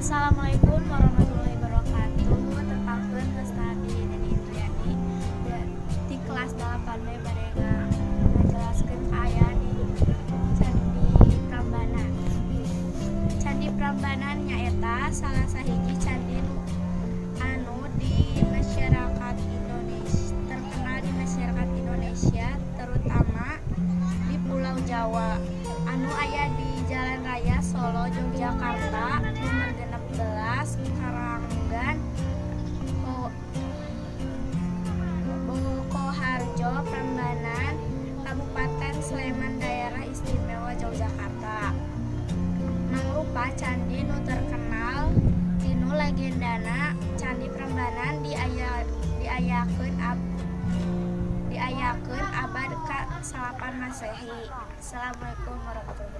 Assalamualaikum warahmatullahi wabarakatuh. Tepangkeun geus tadi Neni Indriani di kelas 8B barega ngajelaskeun aya di Candi Prambanan. Candi Prambanan nyaeta salah sahiji candi anu di masyarakat Indonesia, terkenal di masyarakat Indonesia, terutama di Pulau Jawa, anu aya di Jalan Raya Solo Yogyakarta nomor 16 Karanggan Bokoharjo Prambanan, Kabupaten Sleman, Daerah Istimewa Yogyakarta. Mangrupa candi nu terkenal tinu legendana. Candi Prambanan diayakeun abad ka-8 Masehi. Assalamualaikum warahmatullahi wabarakatuh.